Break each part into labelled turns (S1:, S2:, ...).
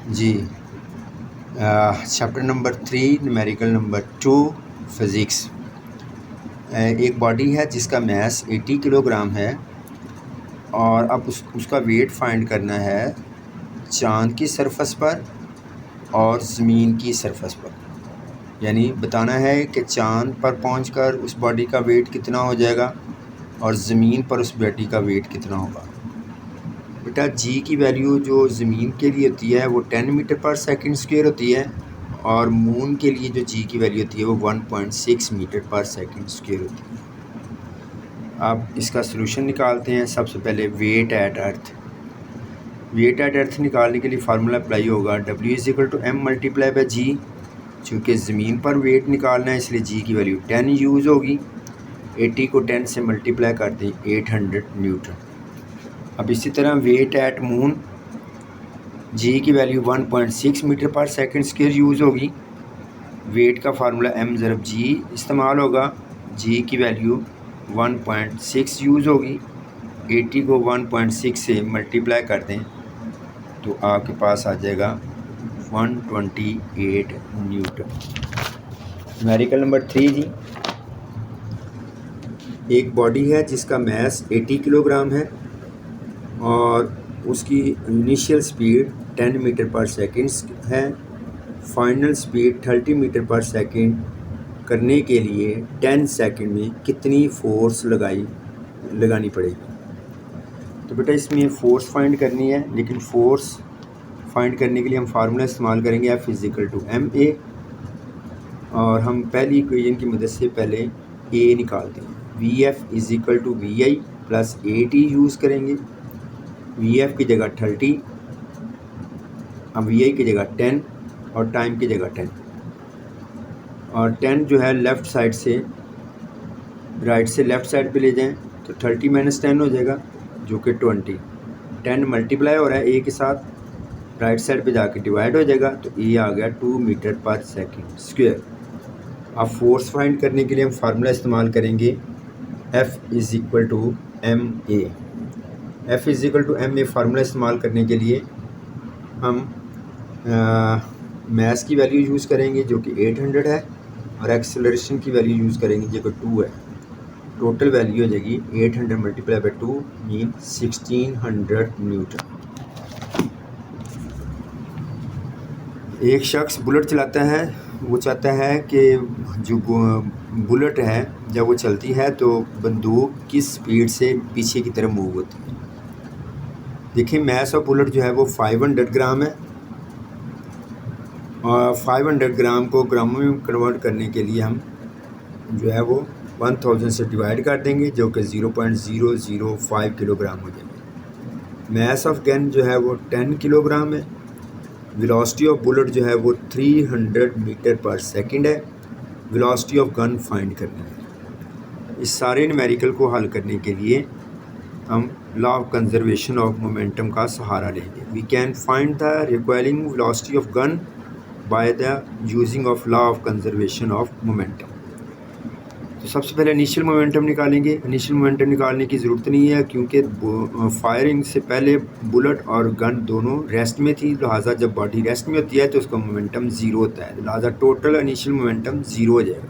S1: जी, chapter number 3 numerical number 2 physics. एक body है जिसका मास 80 किलोग्राम है और अब उसका वेट फाइंड करना है चाँद की सरफेस पर और ज़मीन की सरफेस पर। यानी बताना है कि चाँद पर पहुंचकर उस बॉडी का वेट कितना हो जाएगा और ज़मीन पर उस बॉडी का वेट कितना होगा। बेटा जी की वैल्यू जो ज़मीन के लिए होती है वो 10 मीटर पर सेकंड स्क्वायर होती है और मून के लिए जो जी की वैल्यू होती है वो 1.6 मीटर पर सेकंड स्क्वायर होती है। अब इसका सलूशन निकालते हैं। सबसे पहले वेट एट अर्थ। वेट एट अर्थ निकालने के लिए फार्मूला अप्लाई होगा W = m × g। चूँकि ज़मीन पर वेट निकालना है इसलिए जी की वैल्यू 10 यूज़ होगी। 80 को 10 से मल्टीप्लाई कर दें 800 न्यूटन। अब इसी तरह वेट एट मून, जी की वैल्यू 1.6 मीटर पर सेकंड स्क्वायर यूज़ होगी। वेट का फार्मूला m/g इस्तेमाल होगा। जी की वैल्यू 1.6 यूज़ होगी। 80 को 1.6 से मल्टीप्लाई कर दें तो आपके पास आ जाएगा 128 न्यूटन। न्यूमेरिकल नंबर 3 जी, एक बॉडी है जिसका मास 80 किलोग्राम है और उसकी इनिशियल स्पीड 10 मीटर पर सेकंड है। फाइनल स्पीड 30 मीटर पर सेकंड करने के लिए 10 सेकंड में कितनी फोर्स लगानी पड़ेगी। तो बेटा इसमें फ़ोर्स फाइंड करनी है, लेकिन फ़ोर्स फाइंड करने के लिए हम फार्मूला इस्तेमाल करेंगे F = ma और हम पहली इक्वेशन की मदद से पहले a निकालते हैं। Vf = Vi + AT यूज़ करेंगे। Vf की जगह 30, अब Vi की जगह 10 और टाइम की जगह 10 और 10 जो है लेफ़्ट साइड से राइट से लेफ़्ट साइड पे ले जाएं तो 30 - 10 हो जाएगा जो कि 20। 10 मल्टीप्लाई हो रहा है ए के साथ, राइट साइड पे जाके डिवाइड हो जाएगा तो ए आ गया 2 मीटर पर सेकंड स्क्वायर। अब फोर्स फाइंड करने के लिए हम फार्मूला इस्तेमाल करेंगे F = ma। F = ma formula इस्तेमाल करने के लिए हम मास की वैल्यू यूज़ करेंगे जो कि 800 है और एक्सेलरेशन की वैल्यू यूज़ करेंगे जो कि 2 है। टोटल वैल्यू हो जाएगी 800 × 2 मीन 1600 न्यूटन। एक शख्स बुलेट चलाता है, वो चाहता है कि जो बुलेट है जब वो चलती है तो बंदूक किस स्पीड से पीछे की तरफ मूव होती है। देखिए मास ऑफ बुलेट जो है वो 500 ग्राम है और 500 ग्राम को ग्रामों में कन्वर्ट करने के लिए हम जो है वो 1000 से डिवाइड कर देंगे जो कि 0.005 किलोग्राम हो जाएगा। मास ऑफ गन जो है वो 10 किलोग्राम है। वेलोसिटी ऑफ बुलेट जो है वो 300 मीटर पर सेकंड है। वेलोसिटी ऑफ गन फाइंड करनी है। इस सारे न्यूमेरिकल को हल करने के लिए हम law of conservation of momentum का सहारा लेंगे। We can find the requiring velocity of gun by the using of law of conservation of momentum. तो सबसे पहले इनिशियल मोमेंटम निकालेंगे। इनिशियल मोमेंटम निकालने की ज़रूरत नहीं है क्योंकि फायरिंग से पहले बुलेट और गन दोनों रेस्ट में थी, लिहाजा जब बॉडी रेस्ट में होती है तो उसका मोमेंटम ज़ीरो होता है, लिहाजा टोटल इनिशियल मोमेंटम ज़ीरो हो जाएगा।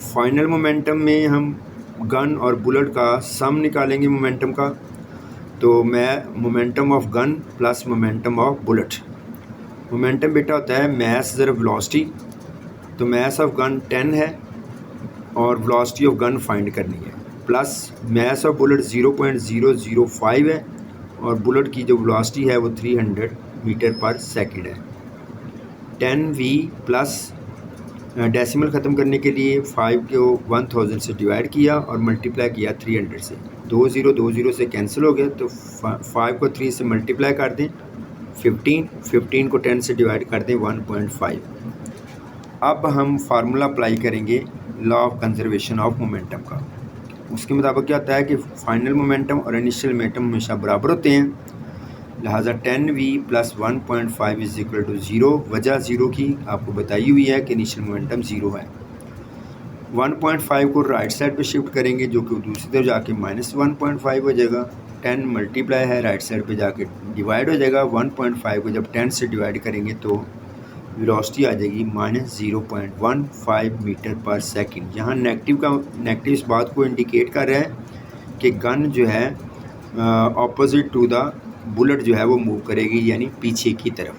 S1: फाइनल मोमेंटम में हम गन और बुलेट का सम निकालेंगे मोमेंटम का। तो मैं momentum of gun plus momentum of bullet. Momentum बेटा होता है मास ज़रा वेलोसिटी, तो मास ऑफ गन 10 है और वेलोसिटी ऑफ गन फाइंड करनी है, प्लस मास ऑफ बुलेट 0.005 है और बुलेट की जो वेलोसिटी है वो 300 मीटर पर सेकंड है। 10v प्लस डेसिमल ख़त्म करने के लिए 5 को 1000 से डिवाइड किया और मल्टीप्लाई किया 300 से। 2 0 से कैंसिल हो गया तो 5 को 3 से मल्टीप्लाई कर दें 15 को 10 से डिवाइड कर दें 1.5। अब हम फार्मूला अप्लाई करेंगे law of conservation of momentum का। उसके मुताबिक क्या होता है कि फाइनल मोमेंटम और इनिशियल मोमेंटम हमेशा बराबर होते हैं, लिहाजा 10v + 1.5 = 0। वजह ज़ीरो की आपको बताई हुई है कि इनिशियल मोमेंटम ज़ीरो है। 1.5 को राइट साइड पे शिफ्ट करेंगे जो कि दूसरी तरफ जाके -1.5 हो जाएगा। 10 मल्टीप्लाई है, राइट साइड पे जाके डिवाइड हो जाएगा। 1.5 को जब 10 से डिवाइड करेंगे तो वेलोसिटी आ जाएगी -0.15 मीटर पर सेकंड। यहाँ नेगेटिव इस बात को इंडिकेट कर रहा है कि गन जो है ऑपोजिट टू द बुलेट जो है वो मूव करेगी, यानी पीछे की तरफ।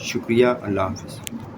S1: शुक्रिया, अल्लाह हाफ़िज़।